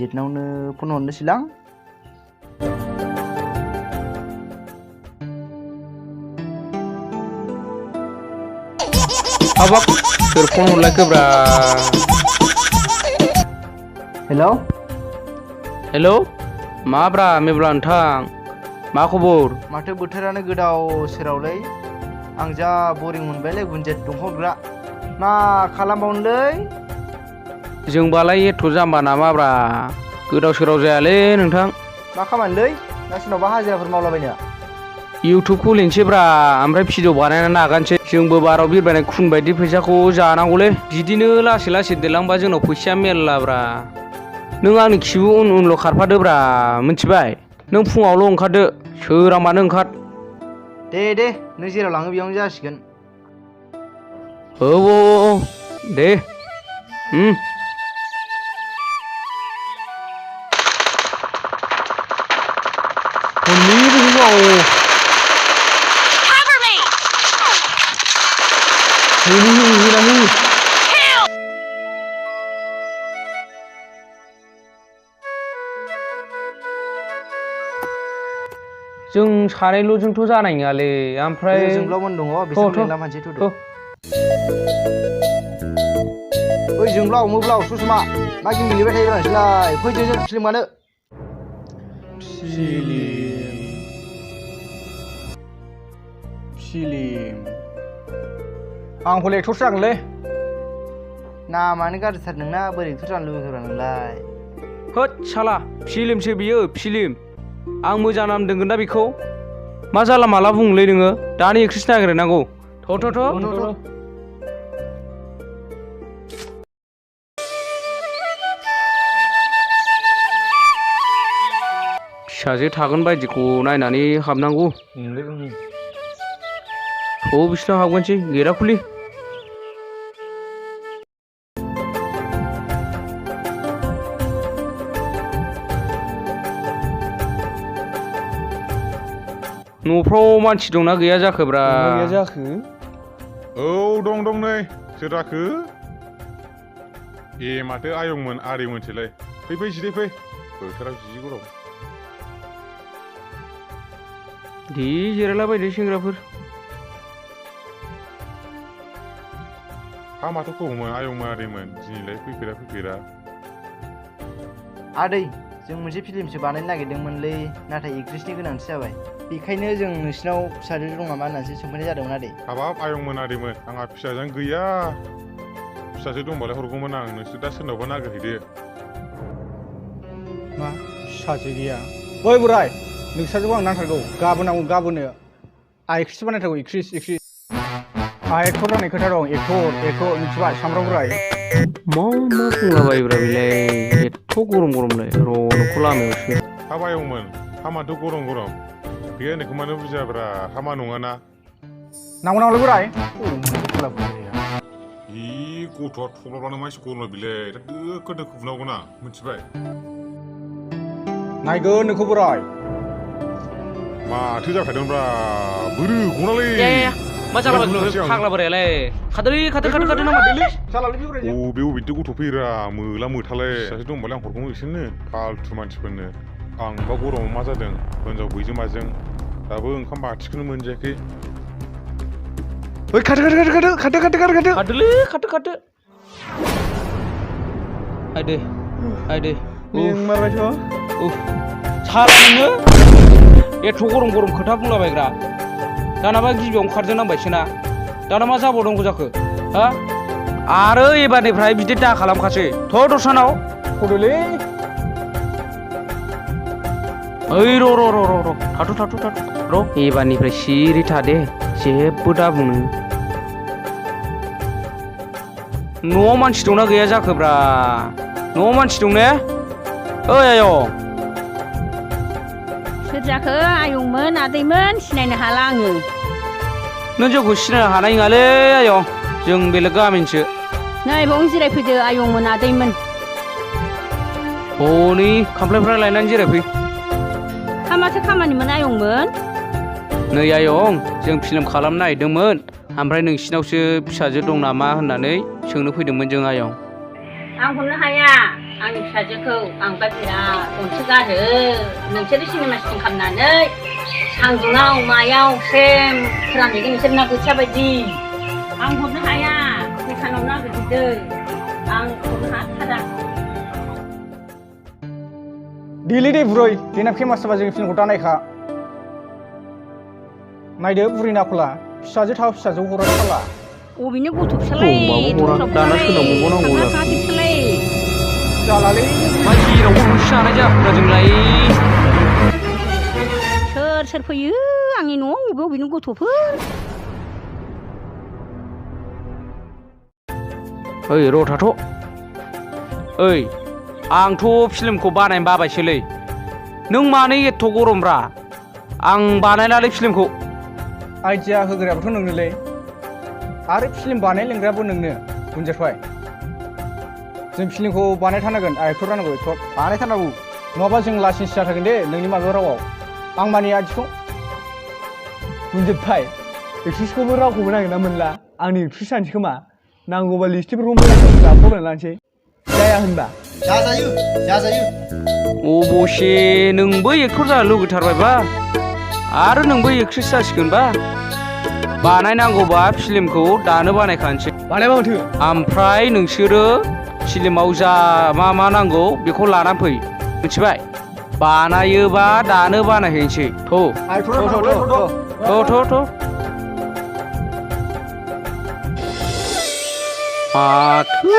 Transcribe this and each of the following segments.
बिजेटनावनो phone हरनोसैलां। हाबाब सोर phone हरलायखोब्रा? Hello hello माब्रा मेब्ला नोंथां मा खबर? माथो बोथोरानो गोदाव सोरावलै। आं जा बरिं मोनबायलै गुनजेत दंहरग्रा। मा खालामबावनोलै? जोंबालाय एथ' जाम्बा नामाब्रा? गोदाव सोराव जायालै नोंथां। मा खामानिलै? ना सोरनावबा हाजिराफोर मावलाबायनो? इउटुब खुलिनोसैब्रा ओमफ्राय भिडिअ बानायनानै नागारनोसै। जोंबो बाराव बिरबायनाय खुन बायदि फैसाखौ जानांगौलै। बिदिनो लासै लासै देरलांबा जोंनाव फैसाया मेरलाब्रा। नों आंनि खिबु उन उनल' खारफादोब्रा मिथिबाय? नों फुङावल' ओंखारदो सोरांबानो ओंखार। दे नों जेराव लाङो बेयावनो जासिगोन। औ दे जों सानैल'जोंथ' जानाय नङालै ओमफ्राय जोंब्लावमोन दङ बिसोर लेंलांफानोसै थ'दो। ओइ जोंब्लाव मोब्लाव ससमा मा गेम गेलेबाय थायोब्रा नोंसोरलाय? फै जों फिल्म गानो। फिलिम आं हले एक्टरसो जागोनलै। नामानो गाज्रिथार नोंना, बोरै एक्टर जानो लुबैखोब्रा नोंलाय? होद साला फिलिमसो बियो फिलिम। आं मोजां नाम दोनगोन दा बेखौ। मा जाला माला बुंलै नोङो? दानो एक्ट्रेस नागिरनांगौ। थ' फिसाजो थागोन बायदिखौ नायनानै हाबनांगौ। बिसिनाव हाबगोनसै गेटआ खुलि। न'फ्राव मानसि दंना गैया जाखोब्रा? गैया जाखो? औ दं नै। सोर जाखो? ए माथो आयंमोन आदैमोनसोलाय। फै जिराय फै। बोथोरा जि गरम। दे जिरायलाबायदो सेंग्राफोर। हा माथो खबरमोन आयंमोन आदैमोन? दिनैलाय फैफेरा? आदै जों मोनसे फिल्मसो बानायनो नागिरदोंमोनलै, नाथाय एक्ट्रेसनि गोनांथि जाबाय। बेखायनो जों नोंसिनाव फिसाजो दं नामा होननानैसो सोंफैनाय जादोंमोन आदै। हाबाब आयंमोन आदैमोन, आंहा फिसाजोआनो गैया। फिसाजो दंबालाय हरगौमोन आं। नोंसोर दा सोरनावबा नागिरहैदो। मा फिसाजो गैया? ओइ बोराय, नोंसाजोखौ आं नांथारगौ। गाबोनो आं एक्ट्रेस बानायथारगौ। एक्ट्रेस आंहा एक्टर जानाय खोथा दं। एक्टर मिथिबाय सामब्राम बोराय। मा बुंलाबायोब्रा बेलाय? एथ' गरमलाय। र' न'खौ लामायावसो। हाब आयंमोन, हामाथ' गरम। बे होननायखौ मानो बुजियाब्रा? हामा नङाना? नांगौ बोराय। गथ'आ थब्लाबानो मानसि गरम बिलाय। दोखो बुनांगौना मिथिबाय? नायगोन नोंखौ बोराय। माथो जाखादोंब्रा? बोरो गनालै। मा जालाबायखो फाग्ला बोरायालाय? खारदोलै खारदो नामा? बबे गथ' फैरा मोला मोथालाय। सासे दंबालाय आं हरगौमोन बिसोरनो, फाल्थु मानसिफोरनो। आंबा गरमाव मा जादों हिनजाव गैजों माजों दाबो ओंखाम बाथिखौनो मोनजायाखै। ओइ खारदो। खारदोलै खारदो। आयदे मेंमारबायथ'। साला नोङो एथ' गरम खोथा बुंलाबायग्रा। दानाबा गिबियावनो खारजों नांबायसोना। दाना मा जाबावनांगौ जाखो? हा? आरो एबारनिफ्राय बिदि दा खालामखासै। थ' दस्रानाव फदोलै। ओइ र' थाथ' र' एबारनिफ्राय सिरि थादे, जेबो दा बुंनो। न'आव मानसि दंना गैया जाखोब्रा? न'आव मानसि दं ने? ओइ आयं। सोर जाखो? आयंमोन आदैमोन सिनायनो हाला आङो। नों जोंखौ सिनायनो हानाय नङालै आयं, जों बेलेग गामिनिसो। नै बावनो जिरायफैदो आयंमोन आदैमोन। हनै खामफ्लायफ्रा लायनानै जिरायफै। माथो खामानिमोन आयंमोन? नै आयं, जों फिल्म खालामनो नागिरदोंमोन, ओमफ्राय नोंसिनावसो फिसाजो दं नामा होननानै सोंनो फैदोंमोन जों आयं। आं हरनो हाया। आंनि फिसाजोखौ आंबा बिराद अनसोगारो नोंसोरो सिनेमा सिटिं खालामनानै सान्दुङाव मायाव सेम फोरानहैगोन नोंसोर ना बोथिया बायदि आं हरनो हाया दखानाव नागिरदों आं हरनो हाथारा देलै दे बुरै देना फेमास जाबा जोंनि फिल्मखौ दा नायखा नायदो बुरैनि आखला फिसाजो थाव फिसाजो हरा फाला अबेनि गथ' फिसालाय हरा दाना सोलाबबावगौ नांगौ फिसालाय जालालै मा जेरावबो होसो जानाय जाखोना जोंलाय सोर फैयो आंनि न'आव बबेनि गथ'फोर ओइ र' थाथ' ओइ आंथ' फिल्मखौ बानायनो बाबायसोलै नों मानो एथ' गरमब्रा आं बानायलालै फिल्मखौ आइडिया होग्रायाबोथ' नोंनोलै आरो फिल्म बानाय लेंग्रायाबो नोंनो बुंजाथाय जों फिल्मखौ बानायथारनांगोन एक्टर जानांगौ एक्टर बानायथारनांगौ नङाबा जों लाइसेन्स जाथारगोन दे नोंनि माबा रावाव आं मानिया आदिखौ बुंजोबबाय एक्ट्रिसखौबो रावखौबो नागिरना मोनला आंनि एक्ट्रिस जानोसै खोमा नांगौबा लिस्टफोरखौ मोजां मोजां फरायना लानोसै जाया होनबा जाजायो अबसे नोंबो एक्टर जानो लुगैथारबायबा आरो नोंबो एक्ट्रिस जासिगोनबा बानायनांगौबा फिल्मखौ दानो बानायखानोसै बानायबा माथो ओमफ्राय नोंसोरो फिल्माव जा मा नांगौ बेखौ लानानै फै मिथिबाय बानायोबा दानो बानायहैनोसै थ' माथो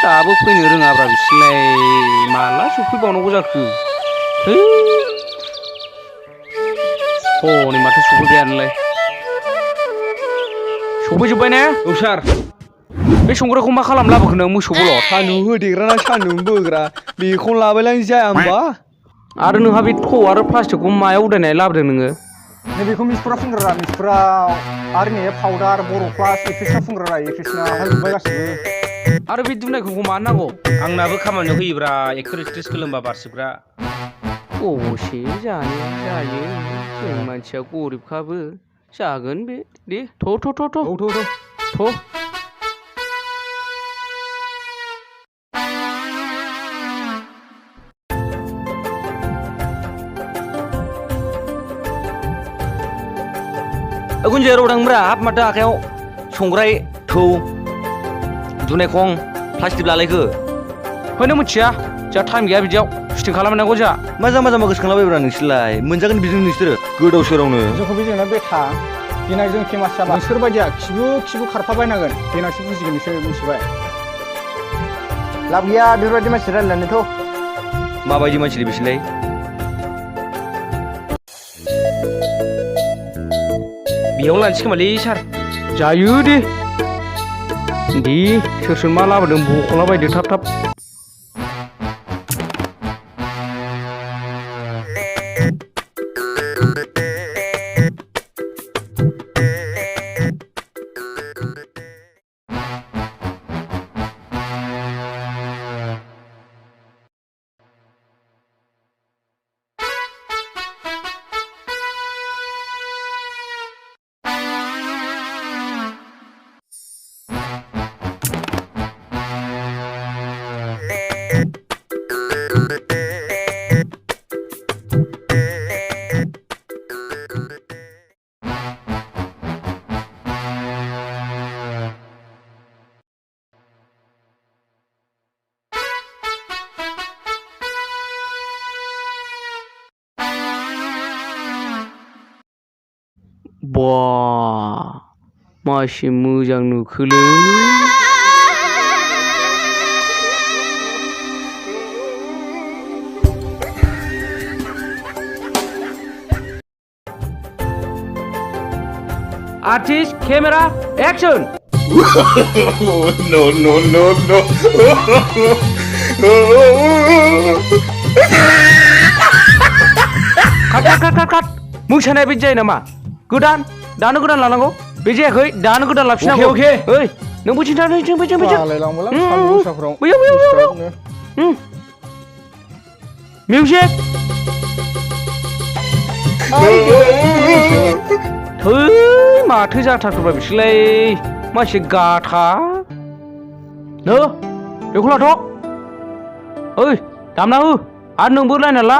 दाबो फैनो रोङाब्रा बिसोरलाय माला सफैबावनांगौ जाखो हनै माथो सफैबायानोलाय सफैजोब्बाय ने औ सार बे संग्राखौ मा खालाम लाबोखो नों मोसौ बलद सान्दुं होदेग्रा ना सान्दुं बोग्रा बेखौनो लाबायलां जाया होमबा आरो नोंहा बे थ' आरो प्लास्टिकखौ मायाव उदायनाय लाबोदों नोङो नैबेखौ मिसफोरा फुनग्रा मिसफोरा आरो नै पाउडार बर' क्लास एक्ट्रिसना फुनग्रा एक्ट्रिसना हाजोब्बाय गासिबो आरो बे दुनायखौ मानो नांगौ आंनाबो खामानियाव होयोब्रा एक्टर एक्ट्रिस गोलोमबा बारसिबग्रा अबसे जानाया जायो जों मानसिया गरिबखाबो जागोन बे दे थ' गुन्जाया रौदांब्रा हाब माथो आखायाव संग्राय थौ दुनायखं प्लास्टिक लालायखो नों मिथिया जोंहा टाइम गैया बिदियाव सुटिं खालामनांगौ जोंहा माजा गोसोखांलाबायब्रा नोंसोरलाय मोनजागोन बिदिनो नोंसोरो गोदाव सोरावनो जोंखौ बे जोंना बेथा देनां जों फेमास जाबा नोंसोर बायदिया खिबु खारफाबायनांगोन देनांसो बुजिगोन नोंसोर मिथिबाय लाब गैया बेफोरबायदि मानसि रायलायनानैथ' माबायदि मानसिलै बिसोरलाय बेयाव लानोसै खोमालै सार जायो दे सोर मा लाबोदों बख'ला बायदो थाब बा मासे मोजां नुखोलै आर्टिस्ट केमेरा एक्शन काट मोसानाया बिदि जायो नामा दानो गोदान लानांगौ बे जायाखै दानो गोदान लाफिननांगौ अके ओइ नों बैथिं थां बैथिं लायलांबालां सान्दुं गोसाफ्राव बैयाव मिउजिक थै माथो जाथारखोब्रा बिसोरलाय मानसि गाथा नो बेखौ लाथ' ओइ दामना हो आरो नोंबो लायना ला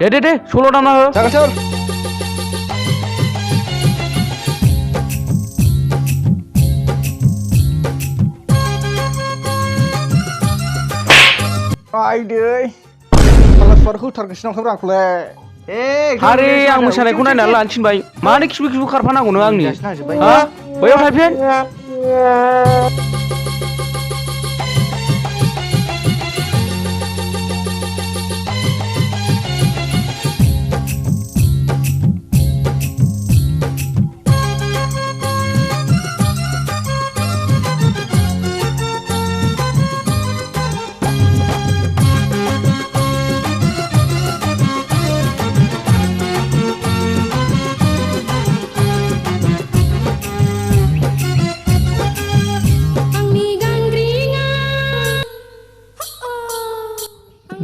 दे सल' दामना हो जागोन सार आइदै साला सुवार होथारगोनसो नांखाब्रा आंखौलाय हारे आं मोसानायखौ नायनानै लानो थिनबाय मानो खिबु खारफानांगौ नों आंनि हा बैयाव थायफिन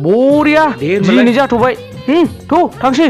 बरिया दिनै जाथ'बाय थ' थांसै